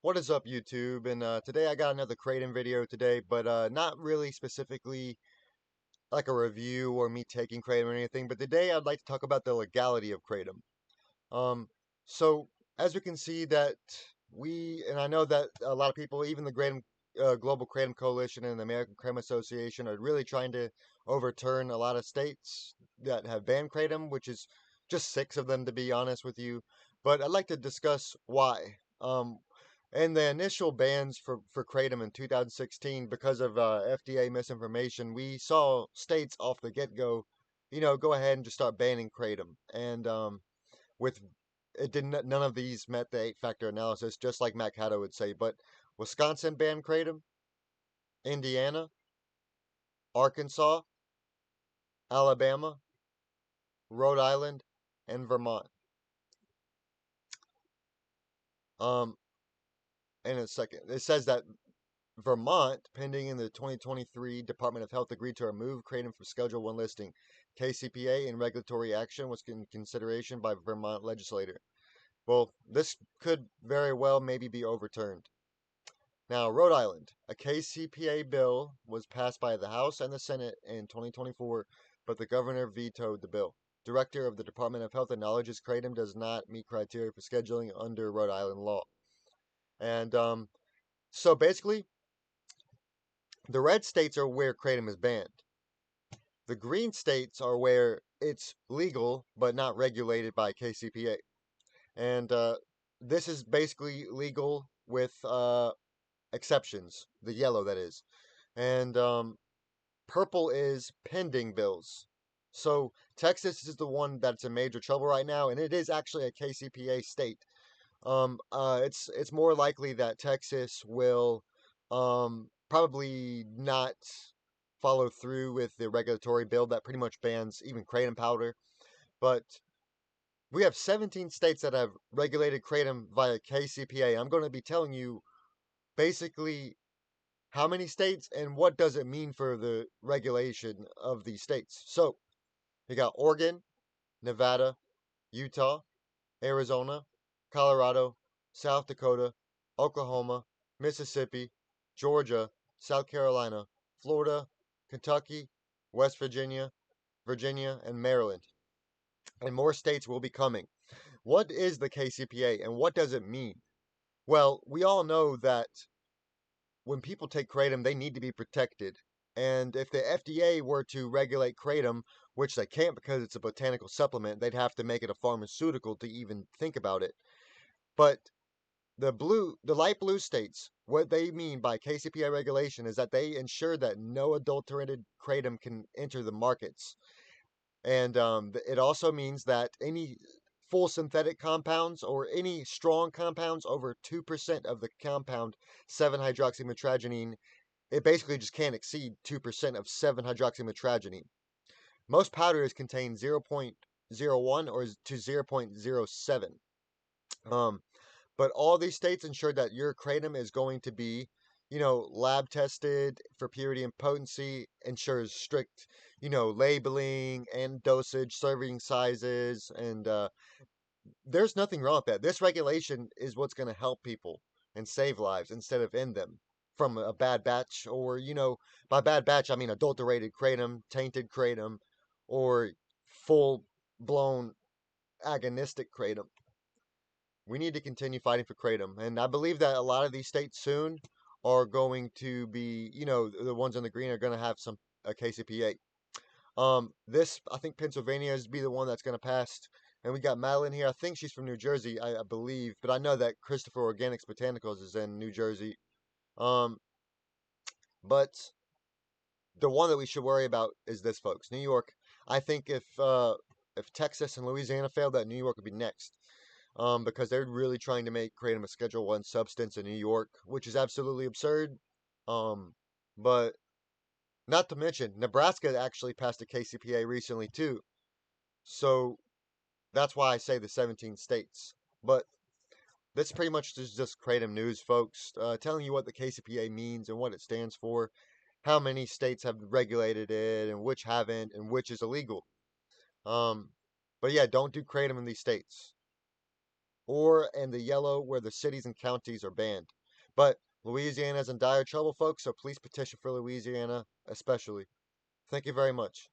What is up, YouTube? And today I got another Kratom video today, but not really specifically like a review or me taking Kratom or anything. But today I'd like to talk about the legality of Kratom. Um, so as we can see that and I know that a lot of people, even the Global Kratom Coalition and the American Kratom Association, are really trying to overturn a lot of states that have banned Kratom, which is just six of them, to be honest with you. But I'd like to discuss why. And the initial bans for Kratom in 2016, because of FDA misinformation, we saw states off the get-go, go ahead and just start banning Kratom. And with it didn't none of these met the eight-factor analysis, just like Matt Caddo would say. But Wisconsin banned Kratom, Indiana, Arkansas, Alabama, Rhode Island, and Vermont. Um, in a second, it says that Vermont, pending in the 2023 Department of Health, agreed to remove Kratom from Schedule 1 listing. KCPA and regulatory action was in consideration by Vermont legislator. Well, this could very well maybe be overturned. Now, Rhode Island, a KCPA bill was passed by the House and the Senate in 2024, but the governor vetoed the bill. Director of the Department of Health acknowledges Kratom does not meet criteria for scheduling under Rhode Island law. And so basically, the red states are where Kratom is banned. The green states are where it's legal but not regulated by KCPA. And this is basically legal with exceptions, the yellow that is. And purple is pending bills. So Texas is the one that's in major trouble right now, and it is actually a KCPA state. It's more likely that Texas will probably not follow through with the regulatory bill that pretty much bans even kratom powder. But we have 17 states that have regulated kratom via KCPA. I'm going to be telling you basically how many states and what does it mean for the regulation of these states. So you got Oregon, Nevada, Utah, Arizona, Colorado, South Dakota, Oklahoma, Mississippi, Georgia, South Carolina, Florida, Kentucky, West Virginia, and Maryland. And more states will be coming. What is the KCPA and what does it mean? Well, we all know that when people take kratom, they need to be protected. And if the FDA were to regulate kratom, which they can't because it's a botanical supplement, they'd have to make it a pharmaceutical to even think about it. But the light blue states, what they mean by KCPA regulation is that they ensure that no adulterated kratom can enter the markets. And it also means that any full synthetic compounds or any strong compounds over 2% of the compound 7-hydroxymetragenine, it basically just can't exceed 2% of 7-hydroxymetragenine. Most powders contain 0.01 or to 0.07. Um, but all these states ensure that your kratom is going to be, lab tested for purity and potency, ensures strict, labeling and dosage, serving sizes, and there's nothing wrong with that. This regulation is what's going to help people and save lives instead of end them from a bad batch, or, by bad batch, I mean adulterated kratom, tainted kratom, or full blown agonistic kratom. We need to continue fighting for kratom, and I believe that a lot of these states soon are going to be, the ones in the green are going to have some a KCPA. This I think Pennsylvania is be the one that's going to pass, and we got Madeline here. I think she's from New Jersey, I believe, but I know that Christopher Organics Botanicals is in New Jersey. Um, but the one that we should worry about is this, folks. New York. I think if Texas and Louisiana failed, that New York would be next. Because they're really trying to make kratom a Schedule 1 substance in New York, which is absolutely absurd. But not to mention, Nebraska actually passed a KCPA recently too. So that's why I say the 17 states. But this pretty much is just kratom news, folks. Telling you what the KCPA means and what it stands for, how many states have regulated it, and which haven't, and which is illegal. Um, but yeah, don't do kratom in these states. or in the yellow where the cities and counties are banned. But Louisiana is in dire trouble, folks, so please petition for Louisiana, especially. Thank you very much.